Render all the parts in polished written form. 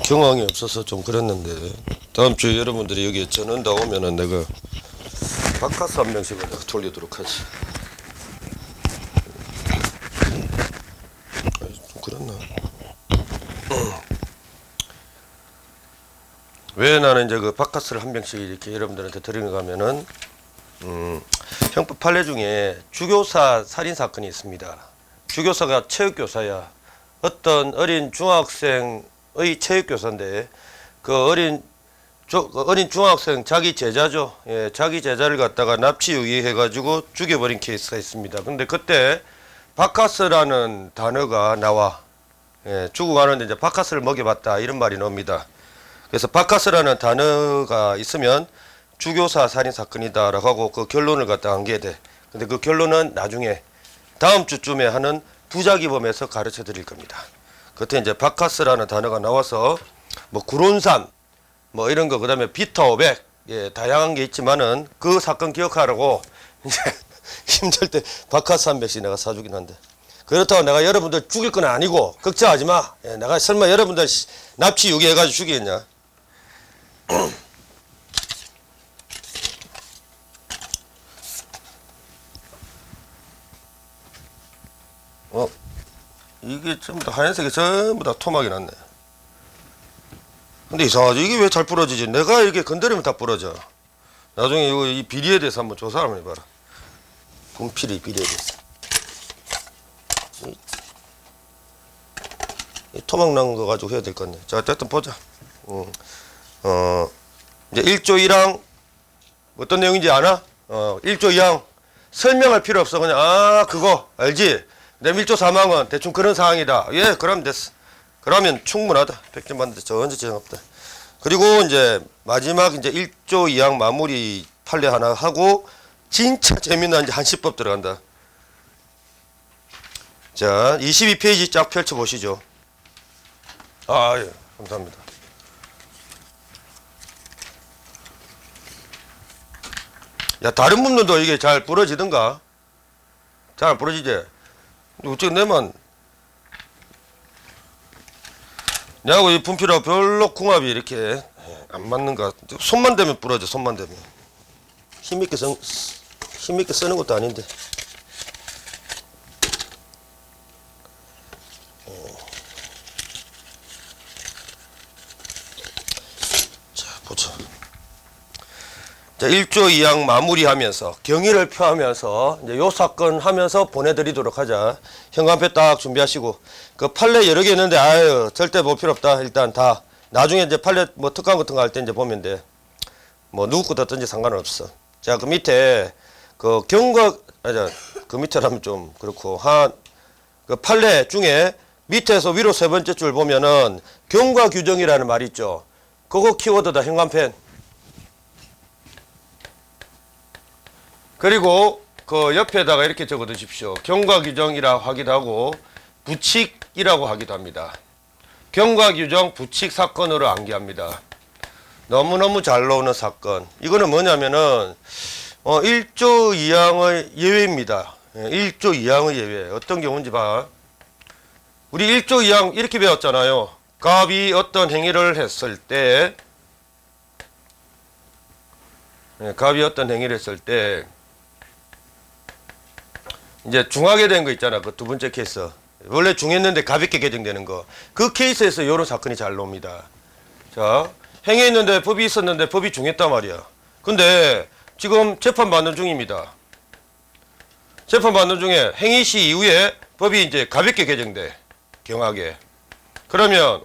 경황이 없어서 좀 그랬는데 다음 주에 여러분들이 여기 전원다 오면은 내가 바카스 한 명씩을 내가 돌리도록 하지. 좀 그랬나? 왜 나는 이제 그 바카스를 한 병씩 이렇게 여러분들한테 드리는가 하면은 형법 판례 중에 주교사 살인 사건이 있습니다. 주교사가 체육교사야. 어떤 어린 중학생의 체육교사인데 그 어린 중학생 자기 제자죠. 예, 자기 제자를 갖다가 납치 유기해가지고 죽여버린 케이스가 있습니다. 근데 그때 바카스라는 단어가 나와. 예, 죽어가는데 이제 바카스를 먹여봤다 이런 말이 나옵니다. 그래서 바카스라는 단어가 있으면 주교사 살인 사건이다라고 하고 그 결론을 갖다 안게 돼. 근데 그 결론은 나중에 다음 주쯤에 하는 부작위범에서 가르쳐 드릴 겁니다. 그때 이제 바카스라는 단어가 나와서 뭐 구론산 뭐 이런 거 그다음에 비타 500 예, 다양한 게 있지만은 그 사건 기억하라고 이제 힘들 때 바카스 한 병씩 내가 사주긴 한데 그렇다고 내가 여러분들 죽일 건 아니고 걱정하지 마. 예, 내가 설마 여러분들 납치 유기해가지고 죽이겠냐? 이게 전부 다 하얀색이 전부 다 토막이 났네. 근데 이상하지. 이게 왜 잘 부러지지? 내가 이렇게 건드리면 다 부러져. 나중에 이 비리에 대해서 한번 조사 한번 해봐라. 분필이 비리에 대해서. 이 토막 난 거 가지고 해야 될 건데. 자, 어쨌든 보자. 이제 1조 1항 어떤 내용인지 아나? 1조 2항 설명할 필요 없어. 그냥 그거 알지? 그다음 1조 3항은 대충 그런 사항이다. 예, 그럼 됐어. 그러면 충분하다. 100점 받는데 전혀 지장 없다. 그리고 이제 마지막 이제 1조 2항 마무리 판례 하나 하고 진짜 재미난 이제 한시법 들어간다. 자, 22페이지 쫙 펼쳐 보시죠. 예, 감사합니다. 야, 다른 분들도 이게 잘 부러지던가? 잘 안 부러지지? 어째 내만 내하고 이 분필하고 별로 궁합이 이렇게 안 맞는가? 손만 대면 부러져. 손만 대면 힘있게 쓰는 것도 아닌데. 자, 보자. 자, 1조 2항 마무리하면서 경위를 표하면서 이제 요 사건 하면서 보내드리도록 하자. 현관표 딱 준비하시고 그 판례 여러 개 있는데 절대 볼 필요 없다. 일단 다 나중에 이제 판례 뭐 특강 같은 거 할 때 이제 보면 돼. 뭐 누구 거 듣든지 상관은 없어. 자, 그 밑에 그 그 밑에라면 좀 그렇고 그 판례 중에 밑에서 위로 세 번째 줄 보면은 경과 규정이라는 말이 있죠. 그거 키워드다. 현관펜. 그리고 그 옆에다가 이렇게 적어 두십시오. 경과규정이라 하기도 하고 부칙이라고 하기도 합니다. 경과규정 부칙 사건으로 암기합니다. 너무너무 잘 나오는 사건. 이거는 뭐냐면은 1조 2항의 예외입니다. 1조 2항의 예외. 어떤 경우인지 봐. 우리 1조 2항 이렇게 배웠잖아요. 갑이 어떤 행위를 했을 때 이제 중하게 된 거 있잖아. 그 두 번째 케이스. 원래 중했는데 가볍게 개정되는 거. 그 케이스에서 이런 사건이 잘 나옵니다. 자, 행위했는데 법이 있었는데 법이 중했단 말이야. 근데 지금 재판받는 중입니다. 재판받는 중에 행위 시 이후에 법이 이제 가볍게 개정돼. 경하게. 그러면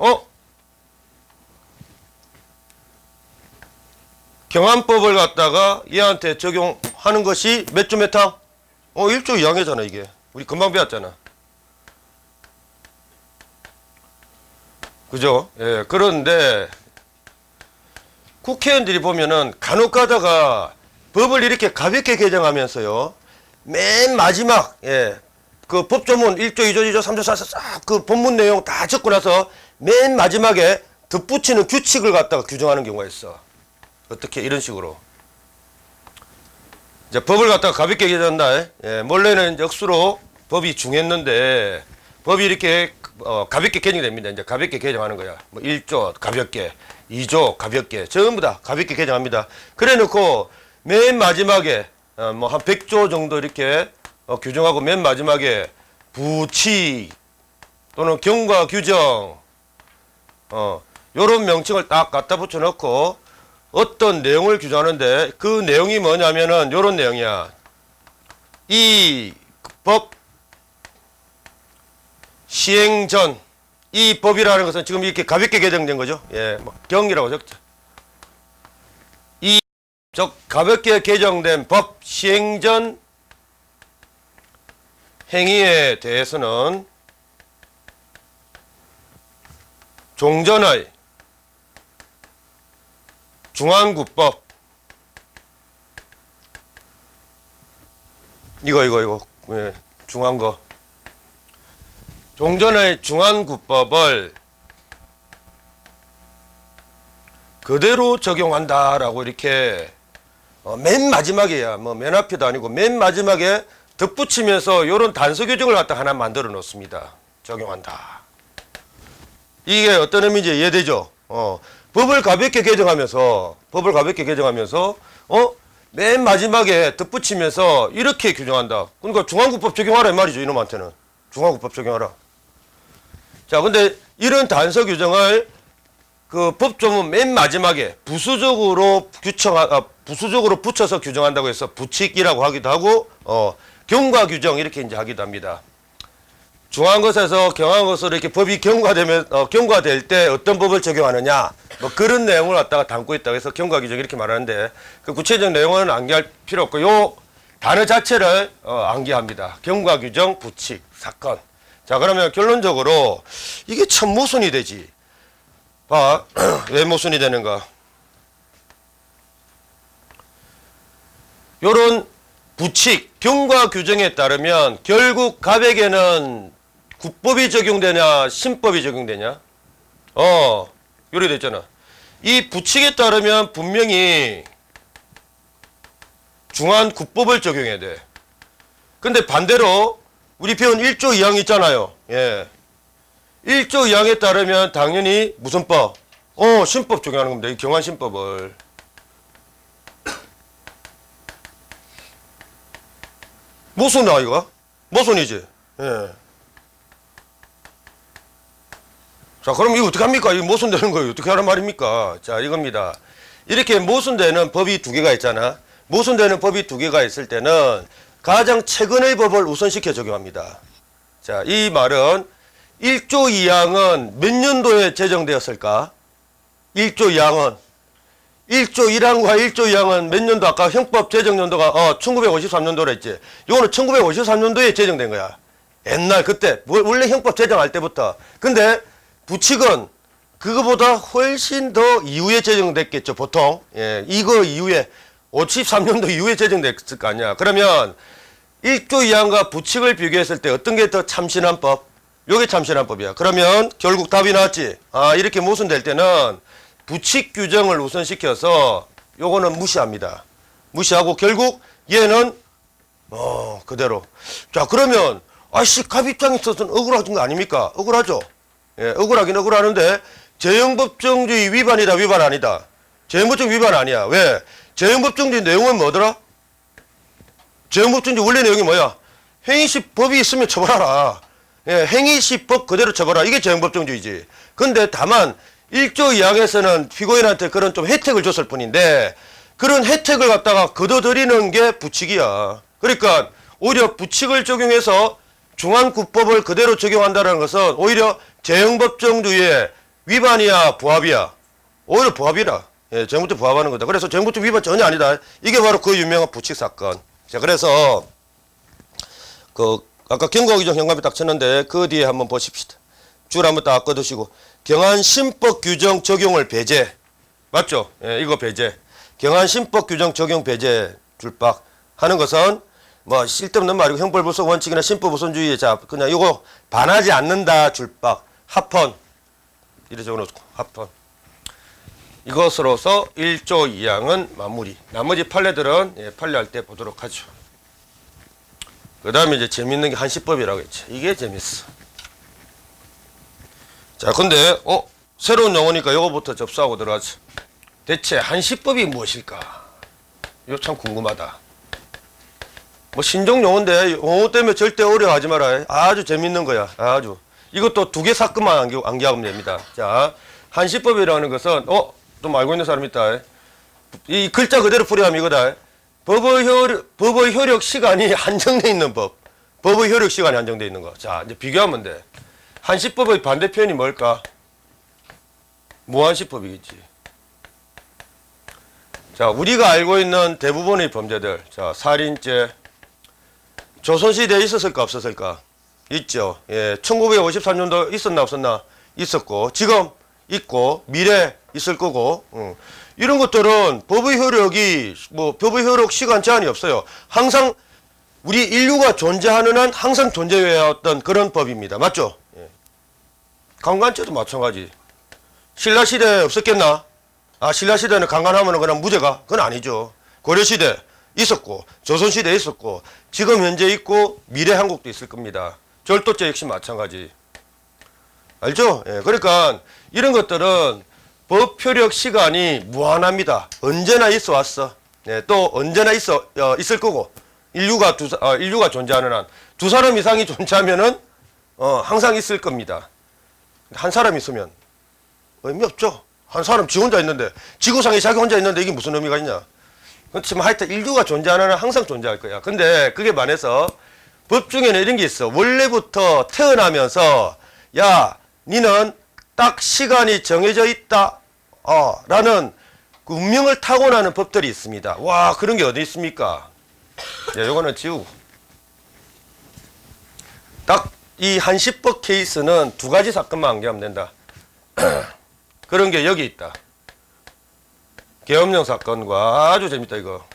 경환법을 갖다가 얘한테 적용하는 것이 몇 조 몇 항? 1조 2항이잖아 이게. 우리 금방 배웠잖아. 그죠? 예, 그런데 국회의원들이 보면은 간혹 가다가 법을 이렇게 가볍게 개정하면서요. 맨 마지막, 그 법조문 1조, 2조, 2조, 3조, 4조 싹 그 본문 내용 다 적고 나서 맨 마지막에 덧붙이는 규칙을 갖다가 규정하는 경우가 있어. 어떻게? 이런 식으로. 이제 법을 갖다가 가볍게 개정한다. 몰래는 억수로 법이 중했는데 법이 이렇게 가볍게 개정됩니다. 이제 가볍게 개정하는 거야. 뭐 1조 가볍게, 2조 가볍게, 전부 다 가볍게 개정합니다. 그래 놓고 맨 마지막에 뭐 한 100조 정도 이렇게 규정하고 맨 마지막에 부칙 또는 경과 규정 요런 명칭을 딱 갖다 붙여 놓고 어떤 내용을 규정하는데 그 내용이 뭐냐면은 요런 내용이야. 이 법 시행 전, 이 법이라는 것은 지금 이렇게 가볍게 개정된 거죠. 예, 뭐 경이라고 적죠. 이 가볍게 개정된 법 시행 전 행위에 대해서는 종전의 중앙구법 이거 예, 중요한 거. 종전의 중앙구법을 그대로 적용한다라고 이렇게 맨 마지막에야 뭐 맨 앞에도 아니고 맨 마지막에 덧붙이면서 요런 단서 규정을 갖다 하나 만들어 놓습니다. 적용한다. 이게 어떤 의미인지 이해되죠? 법을 가볍게 개정하면서 맨 마지막에 덧붙이면서 이렇게 규정한다. 그러니까 중앙구법 적용하라 이 말이죠. 이놈한테는 중앙구법 적용하라. 자, 근데 이런 단서 규정을 그 법조문 맨 마지막에 부수적으로 붙여서 규정한다고 해서 부칙이라고 하기도 하고 경과 규정 이렇게 이제 하기도 합니다. 중한 것에서 경한 것으로 이렇게 법이 경과될 때 어떤 법을 적용하느냐 뭐 그런 내용을 갖다가 담고 있다고 해서 경과 규정 이렇게 말하는데 그 구체적 내용은 암기할 필요 없고 요 단어 자체를 암기합니다. 경과 규정 부칙 사건. 자, 그러면 결론적으로 이게 참 모순이 되지. 봐. 왜 모순이 되는가? 요런 부칙 경과 규정에 따르면 결국 갑에게는 국법이 적용되냐 신법이 적용되냐? 요리 됐잖아. 이 부칙에 따르면 분명히 중한국법을 적용해야 돼. 근데 반대로 우리 배운 1조 2항 있잖아요. 예. 1조 2항에 따르면 당연히 무슨 법? 신법 적용하는 겁니다. 이 경한신법을. 모순이야 이거? 모순이지. 예. 자, 그럼 이거 어떻게 합니까? 이거 모순되는 거예요. 어떻게 하란 말입니까? 자, 이겁니다. 이렇게 모순되는 법이 두 개가 있잖아. 모순되는 법이 두 개가 있을 때는 가장 최근의 법을 우선시켜 적용합니다. 자, 이 말은 1조 2항은 몇 년도에 제정되었을까? 1조 2항은 1조 1항과 1조 2항은 몇 년도 아까 형법 제정 연도가 1953년도라 했지. 이거는 1953년도에 제정된 거야. 옛날 그때 원래 형법 제정할 때부터. 근데 부칙은 그거보다 훨씬 더 이후에 제정됐겠죠, 보통. 예, 이거 이후에 53년도 이후에 제정됐을 거 아니야. 그러면 1조 2항과 부칙을 비교했을 때 어떤 게 더 참신한 법? 요게 참신한 법이야. 그러면 결국 답이 나왔지. 이렇게 모순될 때는 부칙 규정을 우선시켜서 요거는 무시합니다. 무시하고 결국 얘는 그대로. 자, 그러면 갑 입장에 있어서는 억울하신 거 아닙니까? 억울하죠. 예, 억울하긴 억울하는데 재형법정주의 위반이다 위반 아니다. 재형법정주의 위반 아니야. 왜? 재형법정주의 내용은 뭐더라? 재형법정주의 원래 내용이 뭐야? 행위시법이 있으면 처벌하라. 예, 행위시법 그대로 처벌하라. 이게 재형법정주의지. 근데 다만 1조 2항에서는 피고인한테 그런 좀 혜택을 줬을 뿐인데 그런 혜택을 갖다가 거둬들이는 게 부칙이야. 그러니까 오히려 부칙을 적용해서 중한구법을 그대로 적용한다는 것은 오히려 재형법정주의의 위반이야 부합이야? 오히려 부합이라. 예, 재형법정 부합하는 거다. 그래서 재형법정 위반 전혀 아니다. 이게 바로 그 유명한 부칙 사건. 자, 그래서 아까 경과규정 현감에 딱 쳤는데 그 뒤에 한번 보십시다. 줄 한번 딱 꺼두시고 경한신법 규정 적용을 배제. 맞죠? 예, 이거 배제. 경한신법 규정 적용 배제 줄박 하는 것은 뭐 쓸데없는 말이고 형벌불속 원칙이나 신법 우선주의. 자, 그냥 이거 반하지 않는다 줄박 합헌 이래 적어놓고 합헌. 이것으로서 1조 2항은 마무리. 나머지 판례들은 판례할 때 보도록 하죠. 그 다음에 이제 재밌는 게 한시법이라고 했지. 이게 재밌어. 자, 근데 새로운 용어니까 요거부터 접수하고 들어가죠. 대체 한시법이 무엇일까? 이거 참 궁금하다. 뭐 신종 용어인데 용어 때문에 절대 어려워하지 마라. 아주 재밌는 거야. 아주. 이것도 2개 사건만 암기하면 됩니다. 자, 한시법이라는 것은 좀 알고 있는 사람 있다. 이 글자 그대로 풀이하면 이거다. 법의 효력 시간이 한정돼 있는 법. 법의 효력 시간이 한정돼 있는 거. 자, 이제 비교하면 돼. 한시법의 반대편이 뭘까? 무한시법이겠지. 자, 우리가 알고 있는 대부분의 범죄들. 자, 살인죄. 조선시대에 있었을까 없었을까? 있죠. 예, 1953년도 있었나 없었나? 있었고, 지금 있고, 미래 있을 거고, 이런 것들은 법의 효력이, 법의 효력 시간 제한이 없어요. 항상 우리 인류가 존재하는 한 항상 존재해왔던 그런 법입니다. 맞죠? 예. 강간죄도 마찬가지. 신라시대에 없었겠나? 신라시대는 강간하면 그냥 무죄가? 그건 아니죠. 고려시대 있었고, 조선시대에 있었고, 지금 현재 있고, 미래 한국도 있을 겁니다. 절도죄 역시 마찬가지. 알죠? 예, 그러니까 이런 것들은 법 효력 시간이 무한합니다. 언제나 있어 왔어. 예, 또 언제나 있을 거고, 인류가 존재하는 한, 2사람 이상이 존재하면은, 항상 있을 겁니다. 한 사람 있으면 의미 없죠. 한 사람 지 혼자 있는데, 지구상에 자기 혼자 있는데 이게 무슨 의미가 있냐. 그렇지만 하여튼 인류가 존재하는 한 항상 존재할 거야. 근데 그게 반해서 법 중에는 이런 게 있어. 원래부터 태어나면서, 야, 니는 딱 시간이 정해져 있다. 라는 그 운명을 타고나는 법들이 있습니다. 와, 그런 게 어디 있습니까? 야, 요거는 지우고. 딱 이 한시법 케이스는 2가지 사건만 암기하면 된다. 그런 게 여기 있다. 계엄령 사건과 아주 재밌다 이거.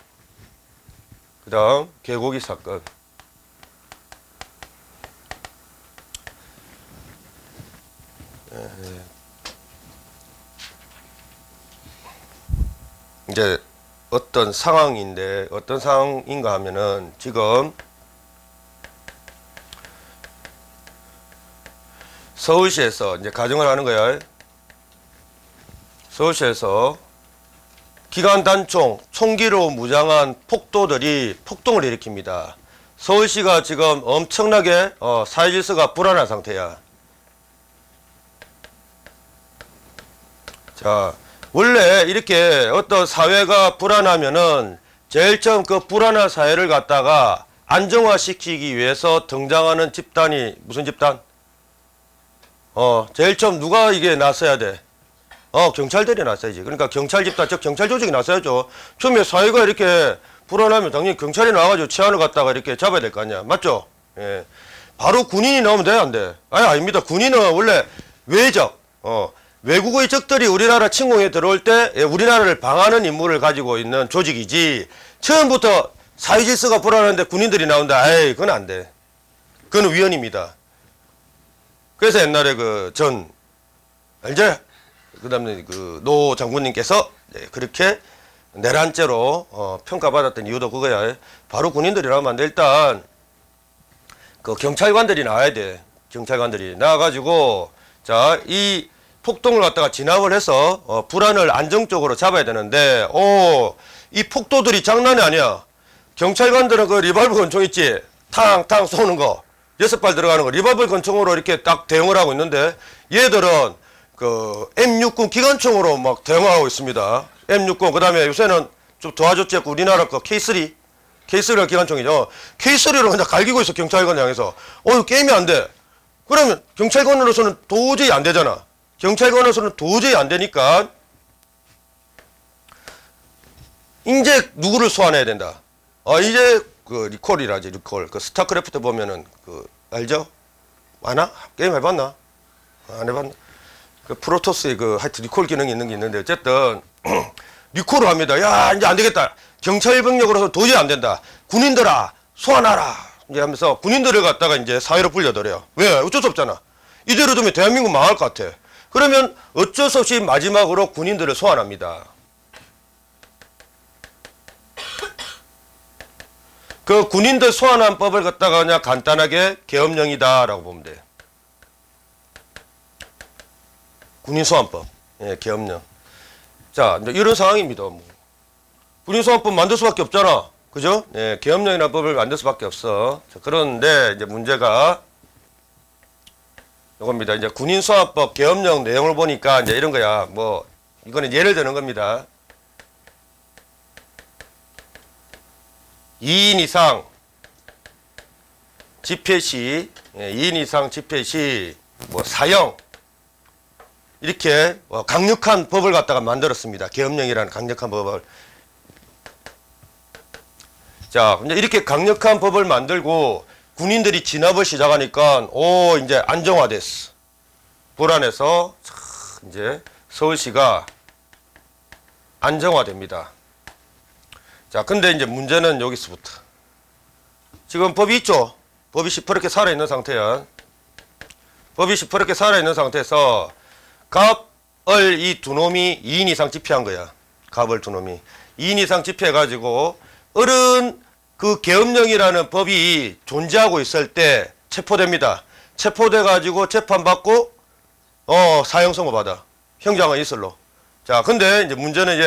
그 다음 개고기 사건. 이제 어떤 상황인데 어떤 상황인가 하면은 지금 서울시에서 이제 가정을 하는 거야. 서울시에서 기관 단총 총기로 무장한 폭도들이 폭동을 일으킵니다. 서울시가 지금 엄청나게 사회 질서가 불안한 상태야. 자, 원래 이렇게 어떤 사회가 불안하면은 제일 처음 그 불안한 사회를 갖다가 안정화시키기 위해서 등장하는 집단이 무슨 집단? 제일 처음 누가 이게 나서야 돼? 경찰들이 나서야지. 그러니까 경찰 집단, 즉 경찰 조직이 나서야죠. 처음에 사회가 이렇게 불안하면 당연히 경찰이 나와가지고 치안을 갖다가 이렇게 잡아야 될 거 아니야. 맞죠? 예. 바로 군인이 나오면 돼, 안 돼? 아닙니다. 군인은 원래 외적, 외국의 적들이 우리나라 침공에 들어올 때 우리나라를 방하는 임무를 가지고 있는 조직이지, 처음부터 사회 질서가 불안한데 군인들이 나온다. 그건 안 돼. 그건 위헌입니다. 그래서 옛날에 알죠? 그 다음에 노 장군님께서 그렇게 내란죄로 평가받았던 이유도 그거야. 바로 군인들이 나오면 안 돼. 일단 그 경찰관들이 나와야 돼. 경찰관들이 나와가지고 자, 이 폭동을 갖다가 진압을 해서 불안을 안정적으로 잡아야 되는데, 이 폭도들이 장난이 아니야. 경찰관들은 그 리발버 권총 있지? 탕탕 쏘는 거, 6발 들어가는 거, 리발버 권총으로 이렇게 딱 대응을 하고 있는데, 얘들은 그 M60 기관총으로 막 대응하고 있습니다. M60, 그 다음에 요새는 좀 도와줬지. 우리나라 거 K3가 기관총이죠. K3로 그냥 갈기고 있어, 경찰관 향해서. 이거 게임이 안 돼. 그러면 경찰관으로서는 도저히 안 되잖아. 경찰관으로서는 도저히 안 되니까 이제 누구를 소환해야 된다. 이제 그 리콜이라지, 리콜. 그 스타크래프트 보면은 알죠? 아나? 게임 해봤나? 안 해봤나? 그 프로토스의 하여튼 리콜 기능이 있는 게 있는데, 어쨌든 리콜을 합니다. 야, 이제 안 되겠다. 경찰 병력으로서 도저히 안 된다. 군인들아, 소환하라. 이제 하면서 군인들을 갖다가 이제 사회로 불려들여요. 왜? 어쩔 수 없잖아. 이대로 두면 대한민국 망할 것 같아. 그러면 어쩔 수 없이 마지막으로 군인들을 소환합니다. 그 군인들 소환한 법을 갖다가 그냥 간단하게 계엄령이다라고 보면 돼. 군인소환법, 예, 계엄령. 자, 이제 이런 상황입니다. 뭐. 군인소환법 만들 수밖에 없잖아. 그죠? 예, 계엄령이라는 법을 만들 수밖에 없어. 자, 그런데 이제 문제가 이겁니다. 이제 군인소환법 계엄령 내용을 보니까 이제 이런 거야. 뭐, 이거는 예를 드는 겁니다. 2인 이상 집회 시, 2인 이상 집회 시, 뭐, 사형. 이렇게 강력한 법을 갖다가 만들었습니다. 계엄령이라는 강력한 법을. 자, 이제 이렇게 강력한 법을 만들고 군인들이 진압을 시작하니까, 이제 안정화됐어. 불안해서, 이제 서울시가 안정화됩니다. 자, 근데 이제 문제는 여기서부터. 지금 법이 있죠? 법이 시퍼렇게 살아있는 상태야. 법이 시퍼렇게 살아있는 상태에서 갑을 이 두 놈이 2인 이상 집회한 거야. 갑을 두 놈이. 2인 이상 집회해가지고 어른 그 계엄령이라는 법이 존재하고 있을 때 체포됩니다. 체포돼가지고 재판받고 사형 선고 받아. 형장은 이슬로. 자, 근데 이제 문제는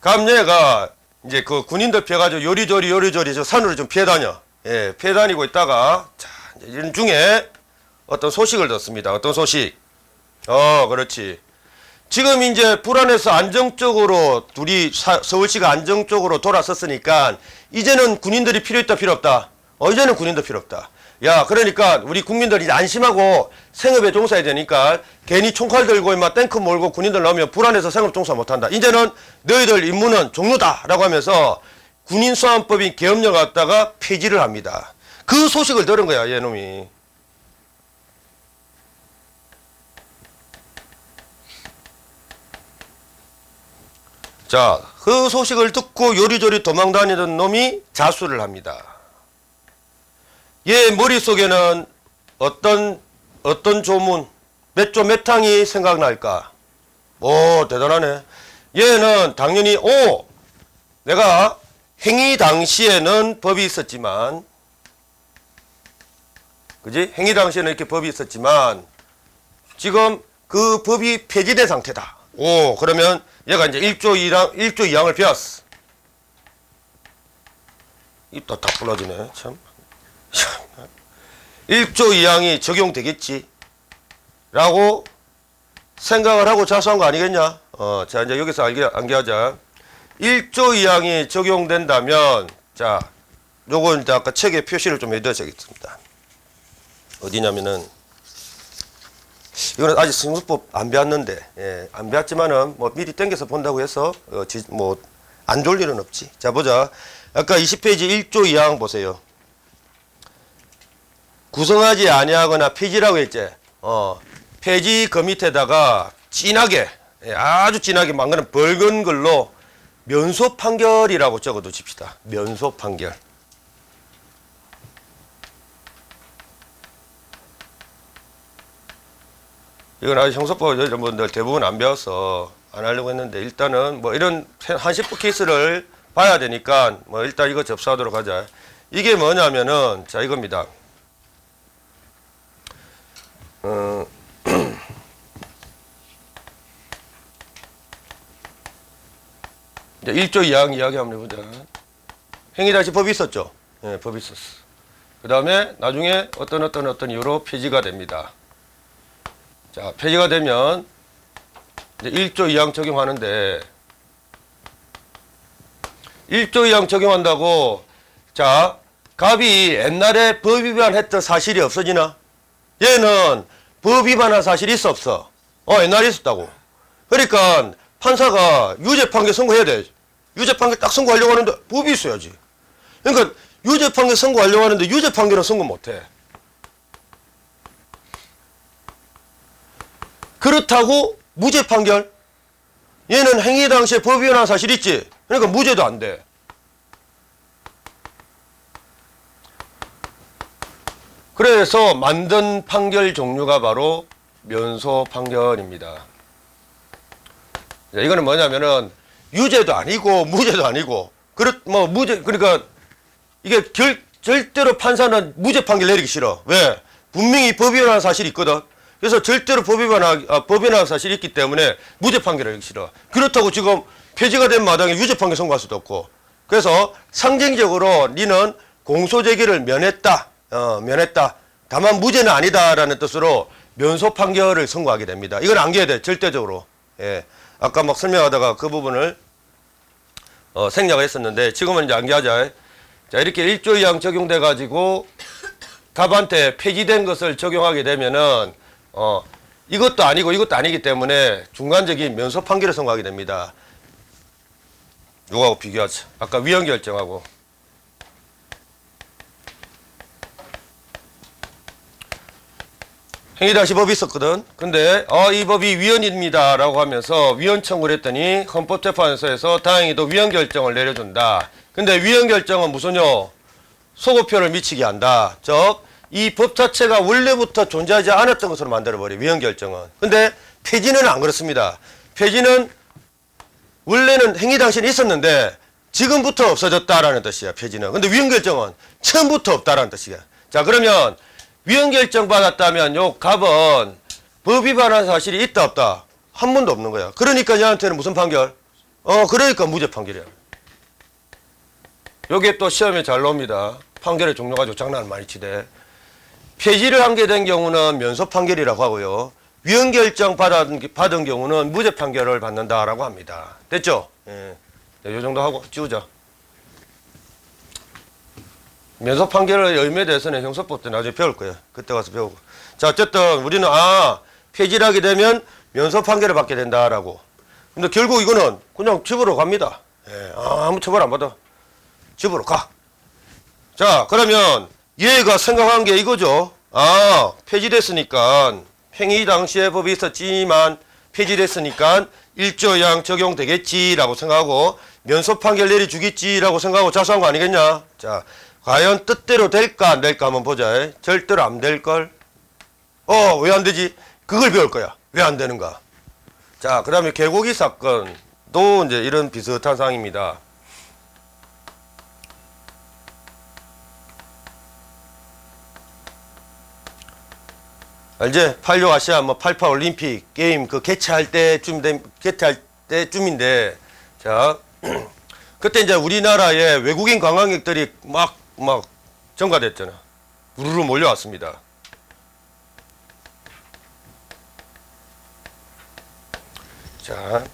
갑얘가 이제 그 군인들 피해가지고 요리조리 저 산으로 좀 피해 다녀. 예, 피해 다니고 있다가 자, 이제 이런 중에 어떤 소식을 듣습니다. 어떤 소식? 그렇지. 지금 이제 불안해서 안정적으로 둘이 서울시가 안정적으로 돌아섰으니까 이제는 군인들이 필요 있다 필요 없다. 이제는 군인도 필요 없다. 야, 그러니까 우리 국민들이 이제 안심하고 생업에 종사해야 되니까 괜히 총칼 들고 임마 탱크 몰고 군인들 나오면 불안해서 생업 종사 못한다. 이제는 너희들 임무는 종료다라고 하면서 군인소환법인 계엄령을 갖다가 폐지를 합니다. 그 소식을 들은 거야, 얘놈이. 자, 그 소식을 듣고 요리조리 도망다니던 놈이 자수를 합니다. 얘 머릿속에는 어떤 조문, 몇 조 몇 항이 생각날까? 대단하네. 얘는 당연히, 내가 행위 당시에는 법이 있었지만, 그지? 행위 당시에는 이렇게 법이 있었지만, 지금 그 법이 폐지된 상태다. 그러면 얘가 이제 1조 2항을 배웠어. 입다 다 불러지네, 참. 1조 2항이 적용되겠지. 라고 생각을 하고 자수한 거 아니겠냐? 자, 이제 여기서 암기하자. 1조 2항이 적용된다면, 자, 요건 이제 아까 책에 표시를 좀 해둬야겠습니다. 어디냐면은, 이거는 아직 승수법 안 배웠는데, 예, 안 배웠지만은, 뭐, 미리 땡겨서 본다고 해서, 안 좋을 일은 없지. 자, 보자. 아까 20페이지 1조 2항 보세요. 구성하지 아니하거나 폐지라고 했지. 폐지 그 밑에다가 진하게, 아주 진하게 망가는 붉은 글로 면소 판결이라고 적어도 칩시다. 면소 판결. 이건 아직 형사법 여러분들 대부분 안 배워서 안 하려고 했는데 일단은 뭐 이런 한시프 케이스를 봐야 되니까 뭐 일단 이거 접수하도록 하자. 이게 뭐냐면은 자 이겁니다. 1조 2항 이야기 한번 해보자. 행위당시 법이 있었죠? 예, 법이 있었어. 그 다음에 나중에 어떤 이유로 폐지가 됩니다. 자, 폐지가 되면 이제 1조 2항 적용하는데 1조 2항 적용한다고 자, 갑이 옛날에 법 위반했던 사실이 없어지나? 얘는 법 위반한 사실이 있어 없어? 옛날에 있었다고. 그러니까 판사가 유죄 판결 선고해야 돼. 유죄 판결 딱 선고하려고 하는데 법이 있어야지. 그러니까 유죄 판결 선고하려고 하는데 유죄 판결은 선고 못해. 그렇다고 무죄 판결? 얘는 행위 당시에 법 위반한 사실 있지. 그러니까 무죄도 안 돼. 그래서 만든 판결 종류가 바로 면소 판결입니다. 이거는 뭐냐면은 유죄도 아니고 무죄도 아니고 무죄 그러니까 이게 절대로 판사는 무죄 판결 내리기 싫어. 왜? 분명히 법 위반한 사실이 있거든. 그래서 절대로 법위반한 사실이 있기 때문에 무죄 판결을 하기 싫어. 그렇다고 지금 폐지가 된 마당에 유죄 판결 선고할 수도 없고. 그래서 상징적으로 니는 공소제기를 면했다. 면했다. 다만 무죄는 아니다라는 뜻으로 면소 판결을 선고하게 됩니다. 이건 안겨야 돼. 절대적으로. 예. 아까 막 설명하다가 그 부분을 생략을 했었는데 지금은 이제 안겨하자. 자, 이렇게 1조 2항 적용돼 가지고 답한테 폐지된 것을 적용하게 되면은 이것도 아니고 이것도 아니기 때문에 중간적인 면소 판결을 선고하게 됩니다. 요거하고 비교하자. 아까 위헌 결정하고. 행위당시 법이 있었거든. 근데 이 법이 위헌입니다 라고 하면서 위헌 청구를 했더니 헌법재판소에서 다행히도 위헌 결정을 내려준다. 근데 위헌 결정은 무슨요? 소급표를 미치게 한다. 즉 이 법 자체가 원래부터 존재하지 않았던 것으로 만들어버려. 위헌 결정은. 근데 폐지는 안 그렇습니다. 폐지는 원래는 행위 당시에는 있었는데 지금부터 없어졌다라는 뜻이야. 폐지는. 근데 위헌 결정은 처음부터 없다라는 뜻이야. 자, 그러면 위헌 결정 받았다면 요 갑은 법 위반한 사실이 있다 없다? 한 번도 없는 거야. 그러니까 얘한테는 무슨 판결? 그러니까 무죄 판결이야. 요게 또 시험에 잘 나옵니다. 판결의 종류 가지고 장난을 많이 치대. 폐지를 하게 된 경우는 면소 판결이라고 하고요. 위헌 결정 받은 경우는 무죄 판결을 받는다라고 합니다. 됐죠? 예. 요 정도 하고 지우자. 면소 판결의 의미에 대해서는 형사법 때 나중에 배울 거예요. 그때 가서 배우고. 자, 어쨌든 우리는 폐지를 하게 되면 면소 판결을 받게 된다라고. 근데 결국 이거는 그냥 집으로 갑니다. 예. 아무 처벌 안 받아. 집으로 가. 자, 그러면 얘가 생각한 게 이거죠. 폐지됐으니까 행위 당시에 법이 있었지만 폐지됐으니까 1조 2항 적용되겠지라고 생각하고 면소 판결 내려주겠지라고 생각하고 자수한 거 아니겠냐. 자, 과연 뜻대로 될까 안 될까 한번 보자. 절대로 안 될걸. 왜 안 되지? 그걸 배울 거야. 왜 안 되는가. 자, 그 다음에 개고기 사건도 이제 이런 비슷한 상황입니다. 알지? 86 아시아 88 올림픽 게임 개최할 때쯤인데 자 그때 이제 우리나라에 외국인 관광객들이 막 증가됐잖아. 우르르 몰려왔습니다. 자,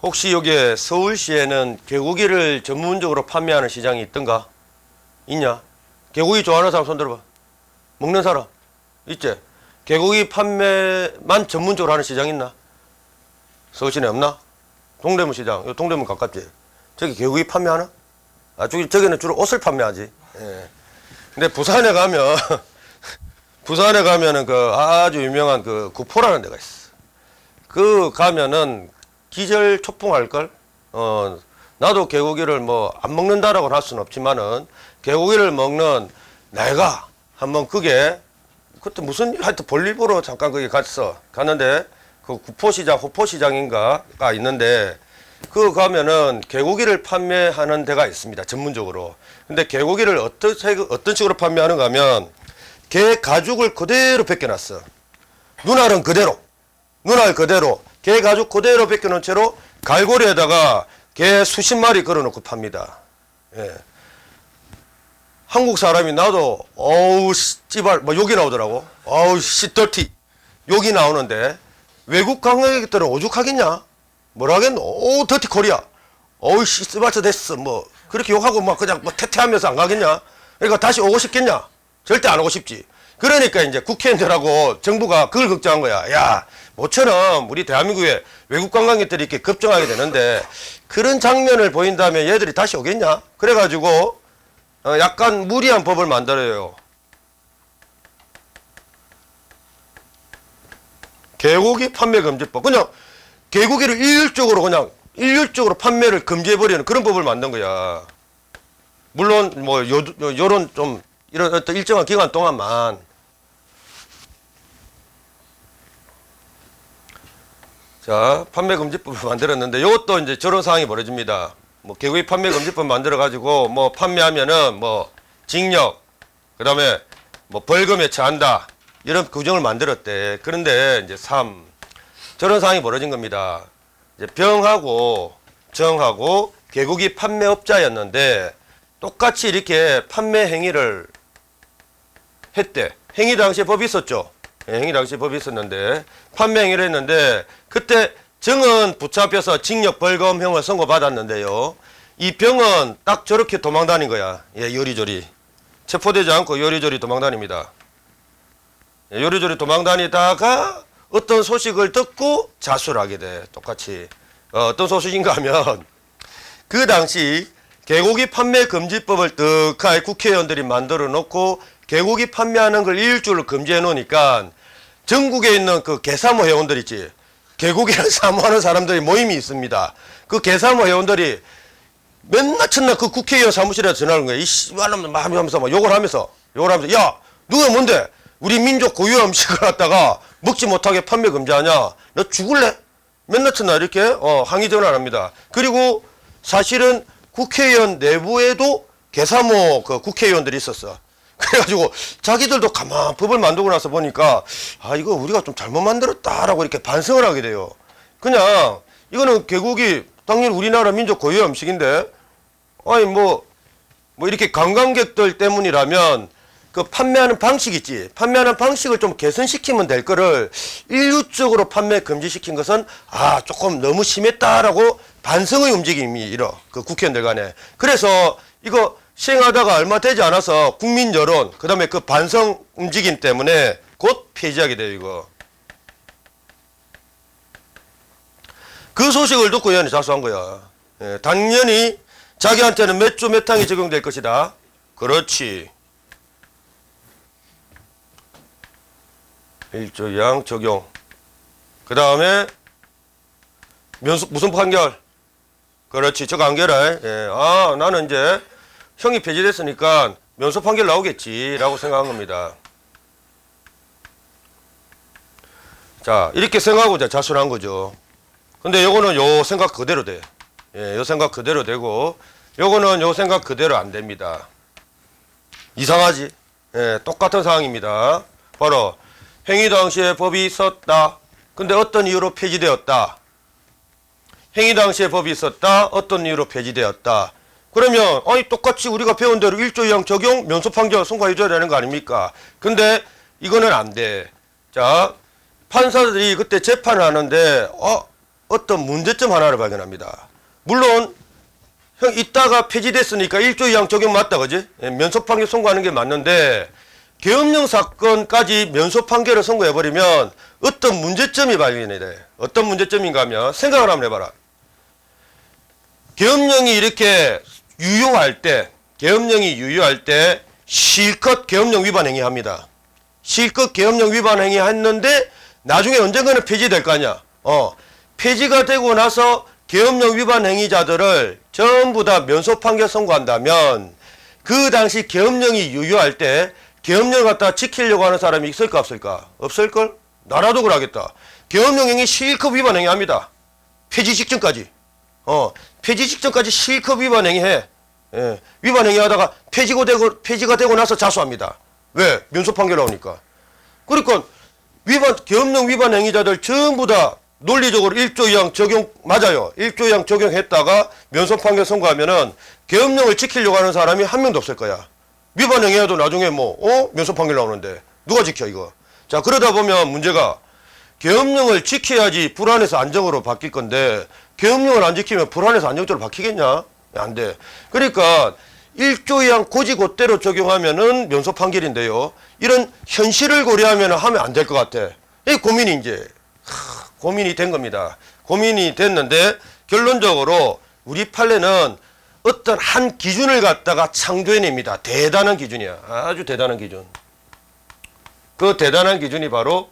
혹시 여기에 서울시에는 개고기를 전문적으로 판매하는 시장이 있던가? 있냐? 개고기 좋아하는 사람 손 들어봐. 먹는 사람 있지? 개고기 판매만 전문적으로 하는 시장 있나? 서울시내 없나? 동대문 시장, 요 동대문 가깝지? 저기 개고기 판매하나? 저기는 주로 옷을 판매하지. 예. 근데 부산에 가면 부산에 가면은 아주 유명한 구포라는 데가 있어. 가면은 기절 초풍할걸? 나도 개고기를 안 먹는다라고는 할 수는 없지만은 개고기를 먹는 내가 한번 그때 하여튼 볼일보러 잠깐 거기 갔는데 구포시장, 호포시장인가가 있는데 가면은 개고기를 판매하는 데가 있습니다. 전문적으로. 근데 개고기를 어떤 식으로 판매하는가 하면 개 가죽을 그대로 벗겨놨어. 눈알은 그대로. 개 가죽 그대로 벗겨놓은 채로 갈고리에다가 개 수십 마리 걸어놓고 팝니다. 예. 한국 사람이 나도 어우 씨발 욕이 나오더라고. 어우 씨 더티 욕이 나오는데 외국 관광객들은 오죽하겠냐? 뭐라 하겠노? 오 더티 코리아. 어우 씨 스바트 됐어. 그렇게 욕하고 그냥 태태하면서 안 가겠냐? 그러니까 다시 오고 싶겠냐? 절대 안 오고 싶지. 그러니까 이제 국회의원들하고 정부가 그걸 걱정한 거야. 야, 모처럼 우리 대한민국에 외국 관광객들이 이렇게 급증하게 되는데 그런 장면을 보인다면 얘들이 다시 오겠냐? 그래가지고 약간 무리한 법을 만들어요. 개고기 판매 금지법. 그냥 개고기를 일률적으로 판매를 금지해버리는 그런 법을 만든 거야. 물론 요런 좀 이런 어떤 일정한 기간 동안만. 자, 판매 금지법을 만들었는데 이것도 이제 저런 상황이 벌어집니다. 개고기 판매 금지법 만들어 가지고 판매하면은 징역, 그다음에 벌금에 처한다. 이런 규정을 만들었대. 그런데 이제 3. 저런 상황이 벌어진 겁니다. 이제 병하고 정하고 개고기 판매업자였는데 똑같이 이렇게 판매 행위를 했대. 행위 당시에 법이 있었죠. 예, 행위 당시에 법이 있었는데 판매 행위를 했는데 그때 정은 붙잡혀서 징역 벌금형을 선고받았는데요. 이 병은 딱 저렇게 도망다닌 거야. 예, 요리조리. 체포되지 않고 요리조리 도망다닙니다. 예, 요리조리 도망다니다가 어떤 소식을 듣고 자수를 하게 돼. 똑같이. 어떤 소식인가 하면 그 당시 개고기 판매 금지법을 떡하니 국회의원들이 만들어 놓고 개고기 판매하는 걸 일주일 금지해 놓으니까 전국에 있는 그 개사모 회원들 있지. 개고기를 사모하는 사람들이 모임이 있습니다. 그 개사모 회원들이 맨날 첫날 그 국회의원 사무실에 전화하는 거야. 이 씨발놈들 막 하면서 막 욕을 하면서 야 누가 뭔데 우리 민족 고유의 음식을 갖다가 먹지 못하게 판매 금지하냐. 너 죽을래? 맨날 첫날 이렇게 항의 전화를 합니다. 그리고 사실은 국회의원 내부에도 개사모 그 국회의원들이 있었어. 그래가지고 자기들도 가만 법을 만들고 나서 보니까 아 이거 우리가 좀 잘못 만들었다라고 이렇게 반성을 하게 돼요. 그냥 이거는 개고기 당연히 우리나라 민족 고유의 음식인데 아니 뭐 이렇게 관광객들 때문이라면 그 판매하는 방식 있지. 판매하는 방식을 좀 개선시키면 될 거를 일률적으로 판매 금지시킨 것은 아 조금 너무 심했다라고 반성의 움직임이 일어. 그 국회의원들 간에. 그래서 이거 시행하다가 얼마 되지 않아서 국민 여론 그다음에 그 반성 움직임 때문에 곧 폐지하게 돼요. 이거. 그 소식을 듣고 의원이 자수한 거야. 예, 당연히 자기한테는 몇 조 몇 항이 적용될 것이다. 그렇지. 1조 2항 적용. 그 다음에 무슨 판결? 그렇지. 저거 안 결해. 예. 아 나는 이제 형이 폐지됐으니까 면소 판결 나오겠지 라고 생각한 겁니다. 자 이렇게 생각하고 이제 자수를 한 거죠. 근데 요거는 요 생각 그대로 돼. 예, 요 생각 그대로 되고 요거는 요 생각 그대로 안 됩니다. 이상하지? 예, 똑같은 상황입니다. 바로 행위 당시에 법이 있었다. 근데 어떤 이유로 폐지되었다. 행위 당시에 법이 있었다. 어떤 이유로 폐지되었다. 그러면 아니 똑같이 우리가 배운 대로 1조 2항 적용 면소 판결 선고해줘야 되는 거 아닙니까? 근데 이거는 안 돼. 자 판사들이 그때 재판을 하는데 어떤 문제점 하나를 발견합니다. 물론 형 이따가 폐지됐으니까 1조 2항 적용 맞다 그지? 예, 면소 판결 선고하는 게 맞는데 계엄령 사건까지 면소 판결을 선고해버리면 어떤 문제점이 발견이 돼. 어떤 문제점인가 하면 생각을 한번 해봐라. 계엄령이 이렇게 유효할 때 실컷 계엄령 위반 행위합니다. 실컷 계엄령 위반 행위 했는데 나중에 언젠가는 폐지될 거 아니야. 폐지가 되고 나서 계엄령 위반 행위자들을 전부 다 면소 판결 선고한다면 그 당시 계엄령이 유효할 때 계엄령을 갖다 지키려고 하는 사람이 있을까 없을까? 없을걸? 나라도 그러겠다. 계엄령 행위 실컷 위반 행위합니다. 폐지 직전까지. 폐지 직전까지 실컷 위반 행위해. 예, 위반 행위하다가 폐지가 되고 나서 자수합니다. 왜? 면소 판결 나오니까. 그러니까 계엄령 위반 행위자들 전부 다 논리적으로 1조 2항 적용 맞아요. 1조 2항 적용했다가 면소 판결 선고하면은 계엄령을 지키려고 하는 사람이 한 명도 없을 거야. 위반 행위해도 나중에 면소 판결 나오는데 누가 지켜 이거. 자 그러다 보면 문제가 계엄령을 지켜야지 불안해서 안정으로 바뀔 건데 계엄령을 안 지키면 불안해서 안정적으로 바뀌겠냐? 안 돼. 그러니까 1조 2항 고지고대로 적용하면은 면소 판결인데요. 이런 현실을 고려하면 하면 안 될 것 같아. 이 고민이 이제 고민이 된 겁니다. 고민이 됐는데 결론적으로 우리 판례는 어떤 한 기준을 갖다가 창조해냅니다. 대단한 기준이야. 아주 대단한 기준. 그 대단한 기준이 바로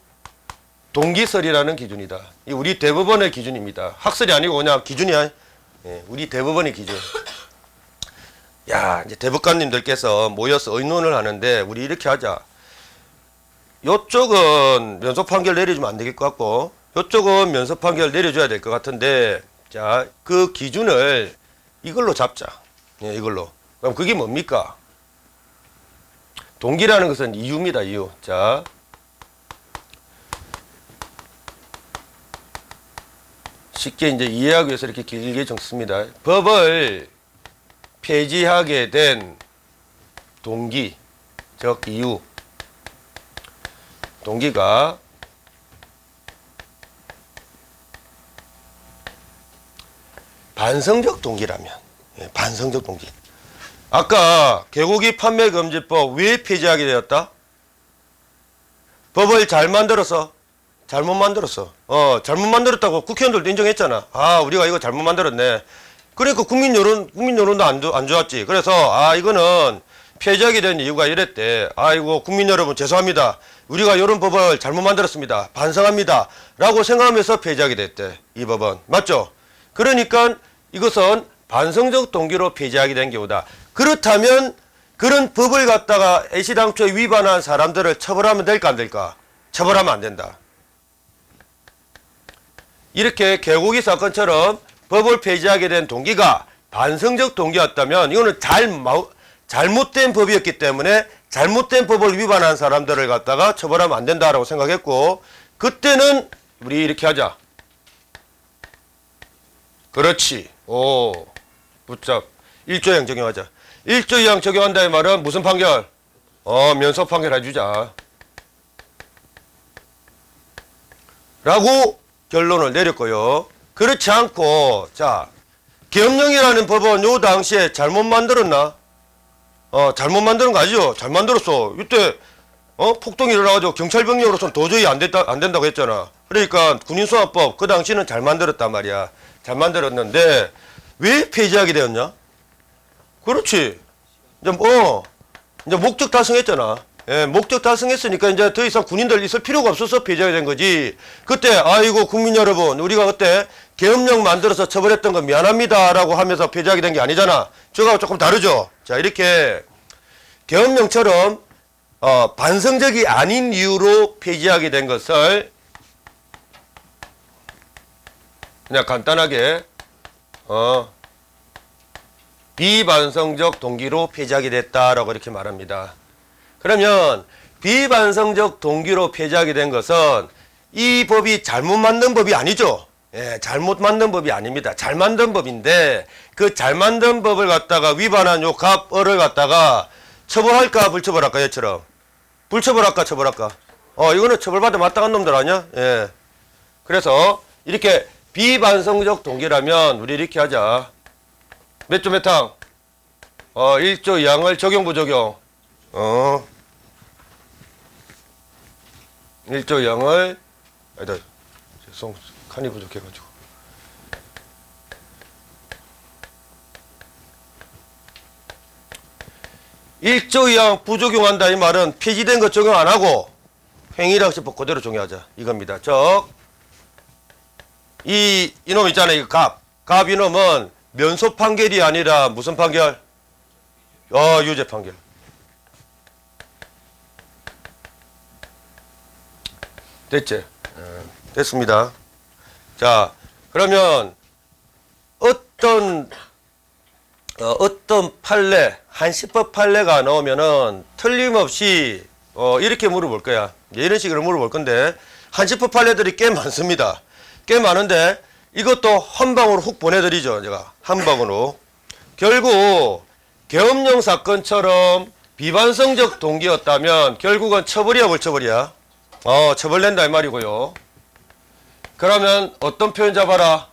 동기설이라는 기준이다. 이 우리 대법원의 기준입니다. 학설이 아니고 그냥 기준이야. 예, 우리 대법원의 기준. 야, 이제 대법관님들께서 모여서 의논을 하는데 우리 이렇게 하자. 요쪽은 면소 판결 내려주면 안 되겠 것 같고 요쪽은 면소 판결 내려줘야 될 것 같은데 자, 그 기준을 이걸로 잡자. 예, 이걸로. 그럼 그게 뭡니까? 동기라는 것은 이유입니다. 이유. 자, 쉽게 이제 이해하기 위해서 이렇게 길게 적습니다. 법을 폐지하게 된 동기, 즉 이유. 동기가 반성적 동기라면, 반성적 동기. 아까 개고기 판매금지법 왜 폐지하게 되었다? 법을 잘 만들어서, 잘못 만들었어. 잘못 만들었다고 국회의원들도 인정했잖아. 아, 우리가 이거 잘못 만들었네. 그러니까 국민 여론도 안 좋았지. 그래서 이거는 폐지하게 된 이유가 이랬대. 아이고, 국민 여러분 죄송합니다. 우리가 이런 법을 잘못 만들었습니다. 반성합니다. 라고 생각하면서 폐지하게 됐대. 이 법은. 맞죠? 그러니까 이것은 반성적 동기로 폐지하게 된 경우다. 그렇다면 그런 법을 갖다가 애시당초에 위반한 사람들을 처벌하면 될까 안 될까? 처벌하면 안 된다. 이렇게 개고기 사건처럼 법을 폐지하게 된 동기가 반성적 동기였다면 이거는 잘못된 법이었기 때문에 잘못된 법을 위반한 사람들을 갖다가 처벌하면 안 된다라고 생각했고, 그때는 우리 이렇게 하자. 그렇지. 붙잡. 1조 2항 적용하자. 1조 2항 적용한다 이 말은 무슨 판결? 면소 판결 해주자. 라고 결론을 내렸고요. 그렇지 않고, 자, 계엄령이라는 법은 요 당시에 잘못 만들었나? 잘못 만드는 거 아니죠? 잘 만들었어. 이때, 폭동이 일어나가지고 경찰병력으로서는 도저히 안 된다고 했잖아. 그러니까 군인소환법 그 당시는 잘 만들었단 말이야. 잘 만들었는데, 왜 폐지하게 되었냐? 그렇지. 이제 목적 달성했잖아. 예, 목적 달성했으니까 이제 더 이상 군인들 있을 필요가 없어서 폐지하게 된 거지. 그때, 아이고, 국민 여러분, 우리가 그때 계엄령 만들어서 처벌했던 거 미안합니다. 라고 하면서 폐지하게 된 게 아니잖아. 저거하고 조금 다르죠? 자, 이렇게 계엄령처럼, 반성적이 아닌 이유로 폐지하게 된 것을 그냥 간단하게, 비반성적 동기로 폐지하게 됐다라고 이렇게 말합니다. 그러면 비반성적 동기로 폐지하게 된 것은 이 법이 잘못 만든 법이 아니죠. 예, 잘못 만든 법이 아닙니다. 잘 만든 법인데 그 잘 만든 법을 갖다가 위반한 요 갑어를 갖다가 처벌할까 불처벌할까 얘처럼 불처벌할까 처벌할까? 이거는 처벌받아 마땅한 놈들 아니야? 예. 그래서 이렇게 비반성적 동기라면 우리 이렇게 하자. 몇 조 몇 항? 1조 2항을 적용 부적용. 1조 2항을 죄송 칸이 부족해가지고 1조 2항 부적용한다 이 말은 폐지된 거 적용 안 하고 행위라고 싶어 그대로 적용하자 이겁니다. 이놈 있잖아요. 이 갑 이놈은 면소 판결이 아니라 무슨 판결? 유죄 판결. 됐지? 됐습니다. 자, 그러면 어떤 판례, 한시법 판례가 나오면은 틀림없이 이렇게 물어볼 거야. 이런 식으로 물어볼 건데 한시법 판례들이 꽤 많습니다. 꽤 많은데 이것도 한 방으로 훅 보내드리죠. 제가 한 방으로. 결국 계엄령 사건처럼 비반성적 동기였다면 결국은 처벌이야 불처벌이야? 처벌된다 이 말이고요. 그러면 어떤 표현 잡아라?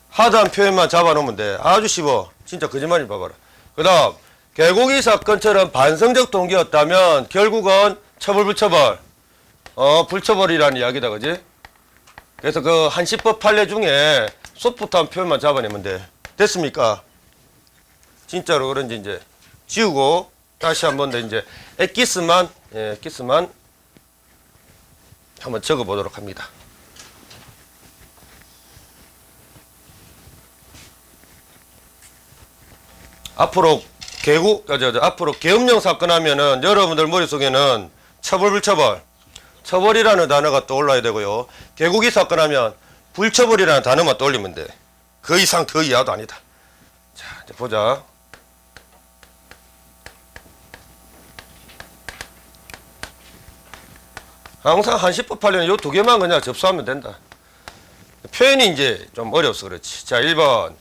하드한 표현만 잡아놓으면 돼. 아주 쉽어. 진짜 거짓말이 봐봐라. 그 다음 개고기 사건처럼 반성적 동기였다면 결국은 처벌 불처벌. 불처벌이라는 이야기다 그지? 그래서 그 한시법 판례 중에 소프트한 표현만 잡아내면 돼. 됐습니까? 진짜로 그런지 이제 지우고 다시 한번 더 이제 엑기스만 한번 적어 보도록 합니다. 앞으로 앞으로 계엄령 사건 하면은 여러분들 머릿속에는 처벌 불처벌 처벌이라는 단어가 떠올라야 되고요. 개고기 사건 하면 불처벌이라는 단어만 떠올리면 돼. 그 이상 더 이하도 아니다. 자, 이제 보자. 항상 한시법 하려면 요 두 개만 그냥 접수하면 된다. 표현이 이제 좀 어려워서 그렇지. 자, 1번.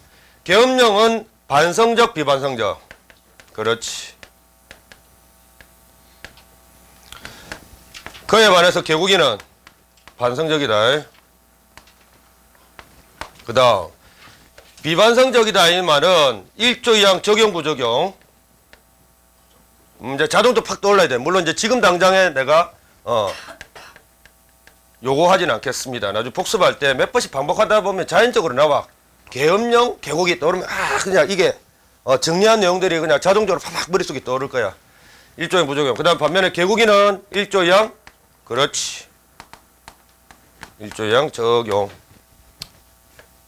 계엄령은 반성적, 비반성적. 그렇지. 그에 반해서 개국이는 반성적이다. 그 다음 비반성적이다 이 말은 1조 2항 적용 부적용 이제 자동적으로 팍 떠올라야 돼. 물론 이제 지금 당장에 내가 요구하진 않겠습니다. 나중에 복습할 때 몇 번씩 반복하다 보면 자연적으로 나와. 계엄령 개국이 떠오르면 그냥 이게 정리한 내용들이 그냥 자동적으로 팍 머릿속에 떠오를 거야. 1조 2항 부적용. 그 다음 반면에 개국이는 1조 2항 그렇지. 1조 2항 적용.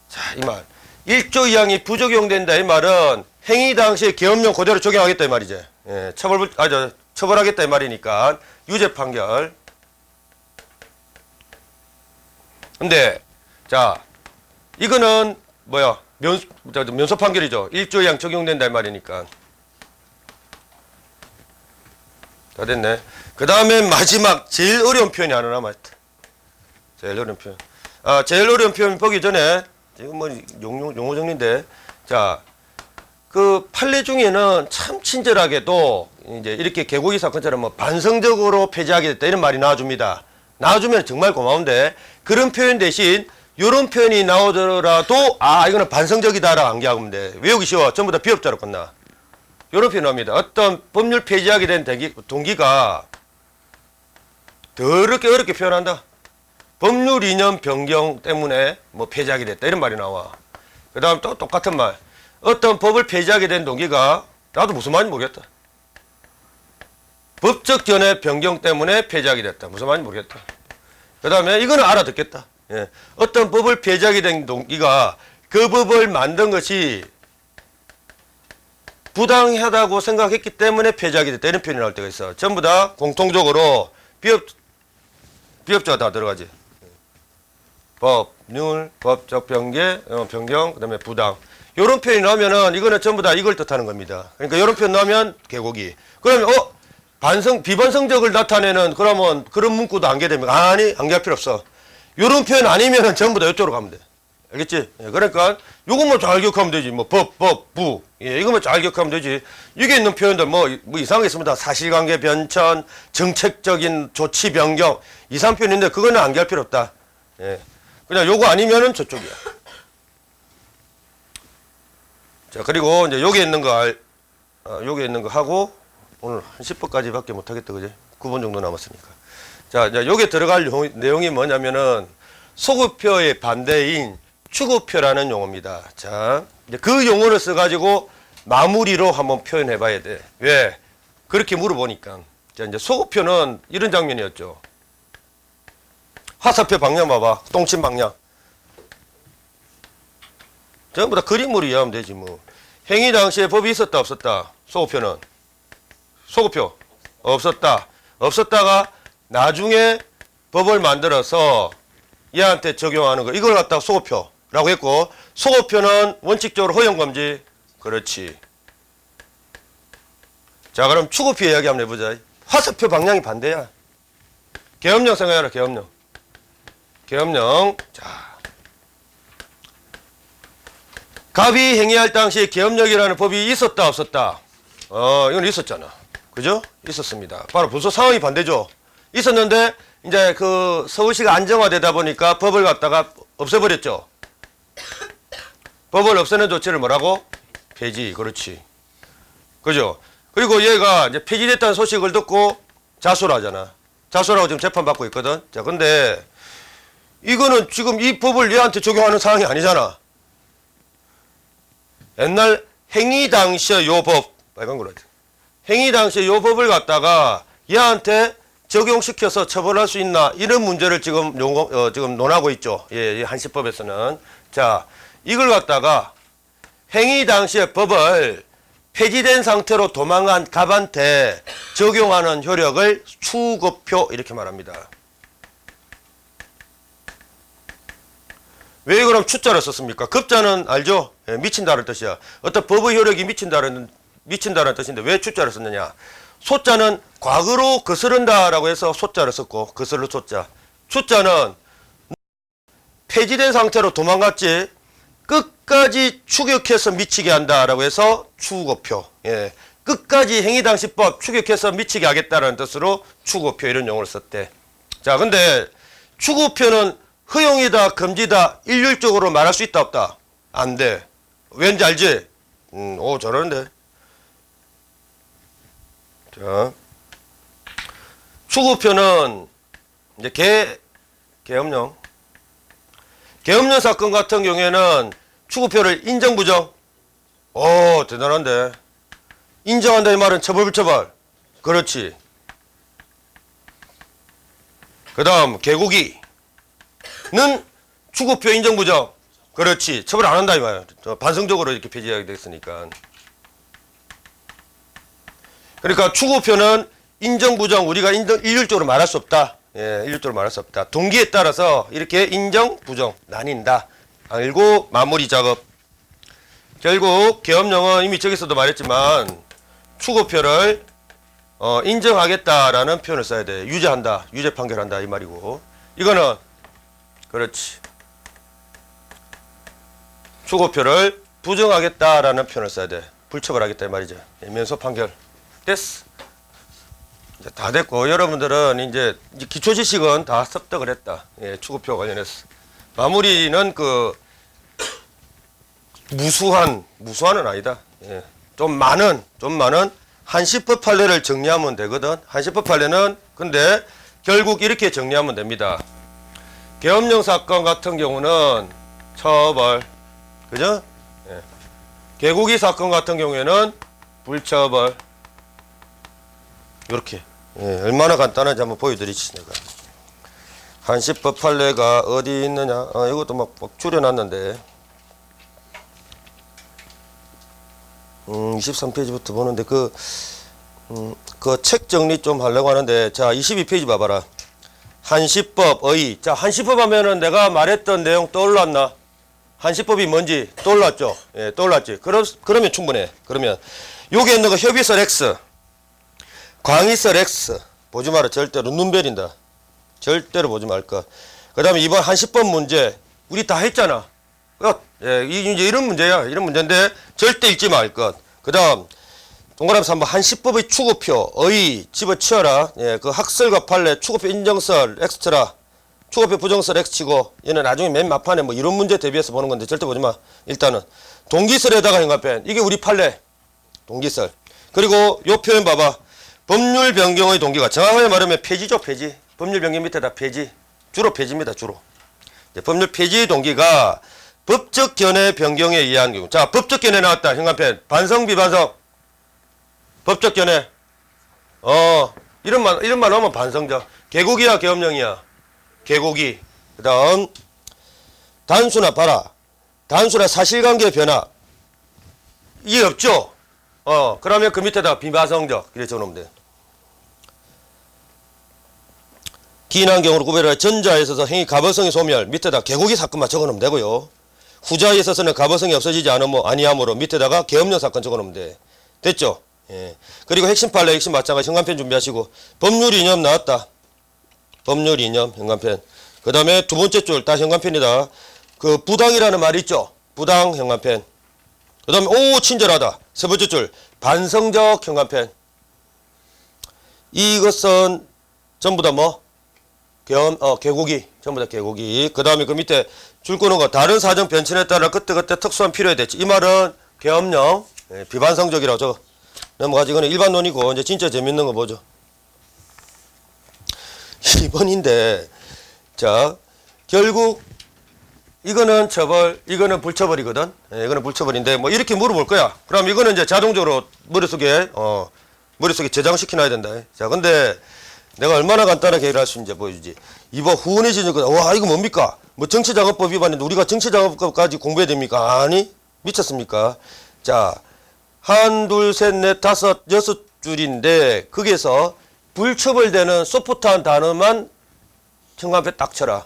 자, 이 말. 1조 2항이 부적용된다 이 말은 행위 당시에 계엄령 그대로 적용하겠다 이 말이지. 예, 처벌하겠다 이 말이니까 유죄 판결. 근데 자, 이거는 뭐야? 면소 판결이죠. 1조 2항 적용된다 이 말이니까. 다 됐네. 그 다음에 마지막 제일 어려운 표현이 하나 남았다. 제일 어려운 표현. 제일 어려운 표현 보기 전에 지금 뭐 용어 정리인데, 자, 그 판례 중에는 참 친절하게도 이제 이렇게 개고기 사건처럼 뭐 반성적으로 폐지하게 됐다 이런 말이 나와줍니다. 나와주면 정말 고마운데 그런 표현 대신 이런 표현이 나오더라도 이거는 반성적이다라고 암기하면 돼. 외우기 쉬워. 전부 다 비협자로 끝나. 이런 표현 나옵니다. 어떤 법률 폐지하게 된 동기가 더럽게 어렵게 표현한다. 법률 이념 변경 때문에 뭐 폐지하게 됐다 이런 말이 나와. 그 다음 또 똑같은 말. 어떤 법을 폐지하게 된 동기가 나도 무슨 말인지 모르겠다. 법적 견해 변경 때문에 폐지하게 됐다. 무슨 말인지 모르겠다. 그 다음에 이거는 알아듣겠다. 예. 어떤 법을 폐지하게 된 동기가 그 법을 만든 것이 부당하다고 생각했기 때문에 폐지하게 됐다 이런 표현이 나올 때가 있어. 전부 다 공통적으로 비협조가 다 들어가지. 법률, 법적 변경, 그 다음에 부당. 요런 표현이 나오면은 이거는 전부 다 이걸 뜻하는 겁니다. 그러니까 요런 표현 나오면 개고기. 그러면 비반성적을 나타내는 그러면 그런 문구도 안개됩니까? 아니, 안개할 필요 없어. 요런 표현 아니면은 전부 다 이쪽으로 가면 돼. 알겠지? 예, 그러니까 요것만 잘 기억하면 되지. 뭐 부. 예, 이것만 잘 기억하면 되지. 이게 있는 표현들 뭐 이상하게 있습니다. 사실관계 변천, 정책적인 조치 변경 이상 표현인데 그거는 안개할 필요 없다. 예. 그냥 요거 아니면은 저쪽이야. 자, 그리고 이제 여기 있는 거 하고 오늘 한 10번까지밖에 못 하겠다. 그지? 9번 정도 남았으니까. 자, 이제 여기에 들어갈 내용이 뭐냐면은 소급표의 반대인 추구표라는 용어입니다. 자, 이제 그 용어를 써가지고 마무리로 한번 표현해 봐야 돼. 왜? 그렇게 물어보니까. 자, 이제 소급표는 이런 장면이었죠. 화살표 방향 봐봐. 똥침 방향. 전부 다 그림으로 이해하면 되지 뭐. 행위 당시에 법이 있었다 없었다. 소급표는. 소급표. 없었다. 없었다가 나중에 법을 만들어서 얘한테 적용하는 거. 이걸 갖다가 소급표라고 했고 소급표는 원칙적으로 허용금지. 그렇지. 자, 그럼 추구표 이야기 한번 해보자. 화살표 방향이 반대야. 계엄령 생각해라. 계엄령. 자, 갑이 행위할 당시에 계엄령이라는 법이 있었다 없었다. 이건 있었잖아. 그죠? 있었습니다. 바로 벌써 상황이 반대죠. 있었는데 이제 그 서울시가 안정화되다 보니까 법을 갖다가 없애버렸죠. 법을 없애는 조치를 뭐라고? 폐지. 그렇지. 그죠? 그리고 얘가 이제 폐지됐다는 소식을 듣고 자수를 하잖아. 자수라고 지금 재판받고 있거든. 자, 근데 이거는 지금 이 법을 얘한테 적용하는 상황이 아니잖아. 옛날 행위 당시의 요 법, 빨간 거라지. 행위 당시의 요 법을 갖다가 얘한테 적용시켜서 처벌할 수 있나 이런 문제를 지금 지금 논하고 있죠. 예, 한시법에서는. 자, 이걸 갖다가 행위 당시의 법을 폐지된 상태로 도망간 갑한테 적용하는 효력을 추급표 이렇게 말합니다. 왜 그럼 추자를 썼습니까? 급자는 알죠? 예, 미친다는 뜻이야. 어떤 법의 효력이 미친다는 뜻인데 왜 추자를 썼느냐? 소자는 과거로 거스른다라고 해서 소자를 썼고 거스를 소자. 추자는 폐지된 상태로 도망갔지 끝까지 추격해서 미치게 한다라고 해서 추구표. 예. 끝까지 행위당시법 추격해서 미치게 하겠다라는 뜻으로 추구표 이런 용어를 썼대. 자, 근데 추구표는 허용이다, 금지다, 일률적으로 말할 수 있다, 없다? 안 돼. 왠지 알지? 오, 저러는데. 자, 추구표는 이제 계엄령 사건 같은 경우에는 추구표를 인정, 부정? 오, 대단한데. 인정한다 이 말은 처벌, 불처벌. 그렇지. 그 다음 개고기는 추구표 인정, 부정. 그렇지. 처벌 안 한다 이 말. 반성적으로 이렇게 폐지하게 됐으니까. 그러니까 추구표는 인정, 부정 우리가 일률적으로 말할 수 없다. 예, 일률적으로 말할 수 없다. 동기에 따라서 이렇게 인정, 부정 나뉜다. 알고 마무리 작업. 결국 계엄령은 이미 저기서도 말했지만 추구표를 인정하겠다라는 표현을 써야 돼. 유죄한다, 유죄 판결한다 이 말이고, 이거는 그렇지. 추구표를 부정하겠다라는 표현을 써야 돼. 불처벌하겠다 이 말이죠. 면소 판결 됐어. 이제 다 됐고 여러분들은 이제 기초 지식은 다 습득을 했다. 예, 추구표 관련해서 마무리는 그 무수한은 아니다. 예, 좀 많은 한시법 판례를 정리하면 되거든. 한시법 판례는 근데 결국 이렇게 정리하면 됩니다. 계엄령 사건 같은 경우는 처벌, 그죠? 예. 개고기 사건 같은 경우에는 불처벌. 이렇게. 예, 얼마나 간단한지 한번 보여드리지 내가. 한시법 판례가 어디 있느냐? 이것도 막 줄여놨는데. 23페이지부터 보는데 그 책 정리 좀 하려고 하는데, 자 22페이지 봐봐라. 한시법의, 자 한시법 하면은 내가 말했던 내용 떠올랐나? 한시법이 뭔지 떠올랐죠? 예, 떠올랐지. 그러면 충분해. 그러면 여기 있는 거 협의설 X, 광의설 X 보지 마라. 절대로 눈 베린다. 절대로 보지 말 것. 그 다음에 이번 한시법 문제 우리 다 했잖아. 예, 이제 이런 문제야. 이런 문제인데 절대 읽지 말 것. 그 다음 동그라미 3번 한시법의 추구표의 집어치워라. 예, 그 학설과 판례 추구표 인정설 엑스트라, 추구표 부정설 X치고, 얘는 나중에 맨 막판에 뭐 이런 문제 대비해서 보는 건데 절대 보지 마. 일단은 동기설에다가 현관펜, 이게 우리 판례 동기설. 그리고 요 표현 봐봐. 법률 변경의 동기가 정확하게 말하면 폐지죠. 폐지. 법률 변경 밑에다 폐지. 주로 폐지입니다. 주로. 법률 폐지의 동기가 법적 견해 변경에 의한 경우. 자, 법적 견해 나왔다. 현관펜. 반성, 비반성. 법적 견해. 이런 말 하면 반성적. 개고기야, 계엄령이야? 개고기. 그 다음, 단순한, 봐라. 단순한 사실관계 변화. 이게 없죠? 그러면 그 밑에다 비반성적. 이렇게 적어놓으면 돼. 기인한 경우로 구별하여 전자에 있어서 행위 가버성의 소멸. 밑에다 개고기 사건만 적어놓으면 되고요. 후자에 있어서는 가버성이 없어지지 아니하므로 밑에다가 계엄령 사건 적어놓으면 돼. 됐죠? 예. 그리고 핵심 판례, 핵심 마찬가지 현관펜 준비하시고. 법률 이념 나왔다. 법률 이념 현관펜. 그 다음에 두 번째 줄 다 현관펜이다. 그 부당이라는 말이 있죠? 부당 현관펜. 그 다음에 오 친절하다. 세 번째 줄 반성적 현관펜. 이것은 전부 다 뭐? 개고기. 전부 다 개고기. 그 다음에 그 밑에 줄 끄는 거 다른 사정 변천에 따라 그때그때 특수한 필요에 대치. 이 말은 계엄령 비반성적이라고 적어. 넘어가지. 이거는 일반론이고 이제 진짜 재밌는 거 보죠. 2번인데 자 결국 이거는 처벌, 이거는 불처벌이거든. 이거는 불처벌인데 뭐 이렇게 물어볼 거야. 그럼 이거는 이제 자동적으로 머릿속에 저장시켜놔야 된다. 자 근데 내가 얼마나 간단하게 해결할 수 있는지 보여주지. 이번 후원해지는 거, 와 이거 뭡니까? 뭐 정치자금법 위반인데 우리가 정치자금법까지 공부해야 됩니까? 아니 미쳤습니까? 자 한, 둘, 셋, 넷, 다섯, 여섯 줄인데 거기에서 불처벌되는 소프트한 단어만 현관펜 딱 쳐라.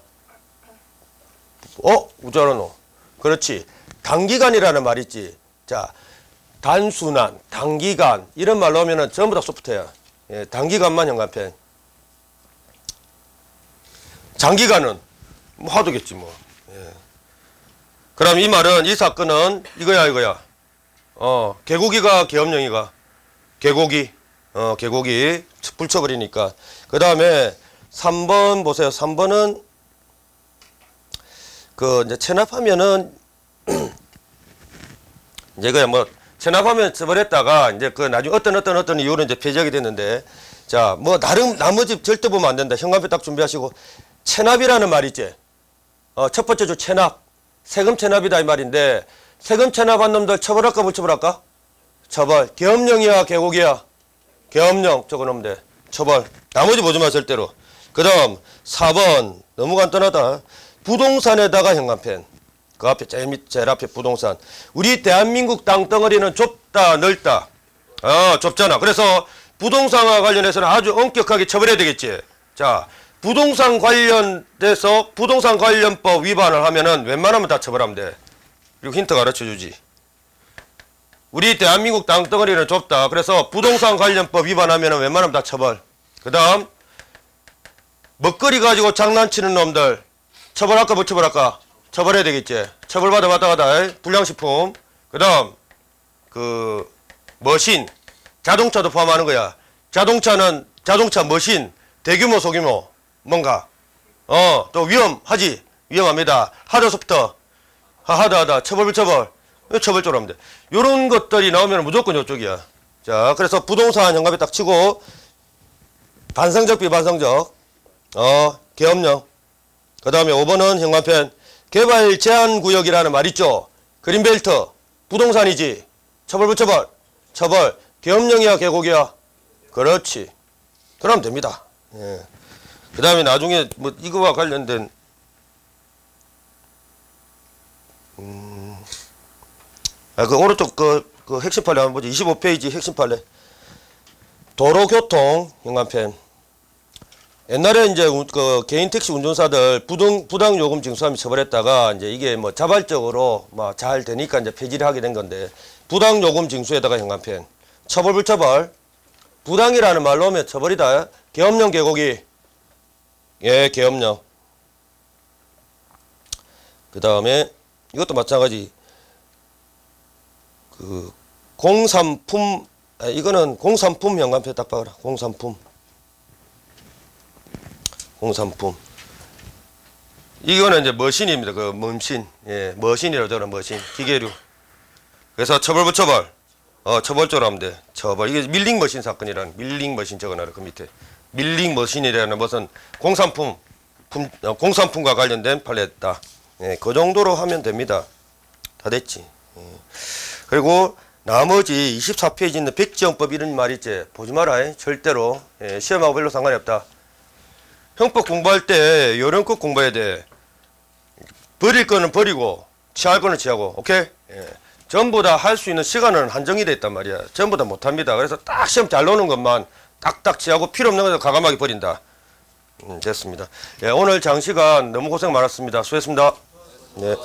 우자라노. 그렇지. 단기간이라는 말 있지. 자, 단순한, 단기간 이런 말로 하면은 전부 다 소프트야. 예, 단기간만 현관펜. 장기간은 뭐 하도겠지 뭐. 그럼 이 말은 이 사건은 이거야. 개고기가 계엄령이가 개고기 개고기 불쳐버리니까. 그 다음에 3번 보세요. 3번은 그 이제 체납하면은 이제 그야 뭐 체납하면 처벌했다가 이제 그 나중에 어떤 이유로 이제 폐지하게 됐는데, 자 뭐 나머지 절대 보면 안 된다. 현관표 딱 준비하시고. 체납이라는 말 있지. 첫 번째 주 체납, 세금 체납이다 이 말인데, 세금 체납한 놈들 처벌할까 못 처벌할까? 처벌. 계엄령이야 개고기야? 계엄령 적어놓으면 돼. 처벌. 나머지 보지 마 절대로. 그 다음 4번 너무 간단하다. 부동산에다가 현관펜. 그 앞에 제일 앞에 부동산. 우리 대한민국 땅덩어리는 좁다 넓다. 좁잖아. 그래서 부동산과 관련해서는 아주 엄격하게 처벌해야 되겠지. 자, 부동산 관련돼서 부동산 관련법 위반을 하면은 웬만하면 다 처벌하면 돼. 그리고 힌트 가르쳐 주지. 우리 대한민국 땅덩어리는 좁다. 그래서 부동산 관련법 위반하면은 웬만하면 다 처벌. 그 다음 먹거리 가지고 장난치는 놈들 처벌할까 못 처벌할까? 처벌해야 되겠지. 처벌받아 마땅하다. 불량식품. 그 다음 그 머신 자동차도 포함하는 거야. 자동차는 자동차 머신 대규모 소규모 뭔가 또 위험하지. 위험합니다. 하드 소프트 하다 처벌 불처벌 처벌 쪽으로 하면 돼. 요런 것들이 나오면 무조건 이쪽이야. 자, 그래서 부동산 현관에 딱 치고 반성적 비반성적 계엄령. 그 다음에 5번은 현관펜. 개발 제한 구역이라는 말 있죠. 그린벨트 부동산이지. 처벌 불처벌 처벌. 계엄령이야 개고기야? 그렇지. 그러면 됩니다. 예. 그 다음에 나중에 뭐 이거와 관련된 그 오른쪽 그 핵심 판례 한번 보지. 25페이지 핵심 판례. 도로교통 현관펜. 옛날에 이제 그 개인 택시 운전사들 부당 요금 징수하면 처벌했다가 이제 이게 뭐 자발적으로 뭐 잘 되니까 이제 폐지를 하게 된 건데, 부당 요금 징수에다가 현관펜. 처벌 불처벌. 부당이라는 말로 하면 처벌이다. 계엄령 개고기. 예, 계엄령. 그 다음에 이것도 마찬가지. 그 공산품 이거는 공산품 현관펜 딱 봐라. 공산품. 이거는 이제 머신입니다. 그 머신. 예, 머신이라고 저는 머신. 기계류. 그래서 처벌 불처벌. 처벌적으로 하면 돼. 처벌. 이게 밀링 머신 사건이라는, 밀링 머신 적어놔라. 그 밑에. 밀링 머신이라는 무슨 공산품과 관련된 판례다. 예, 그 정도로 하면 됩니다. 다 됐지. 예. 그리고 나머지 24페이지 있는 백지형법 이런 말 있지. 보지 마라. 절대로. 예, 시험하고 별로 상관이 없다. 형법 공부할 때 요령껏 공부해야 돼. 버릴 거는 버리고 취할 거는 취하고. 오케이? 예. 전부 다 할 수 있는 시간은 한정이 돼 있단 말이야. 전부 다 못합니다. 그래서 딱 시험 잘 노는 것만 딱딱 취하고 필요 없는 것도 과감하게 버린다. 됐습니다. 예, 오늘 장시간 너무 고생 많았습니다. 수고했습니다. 네.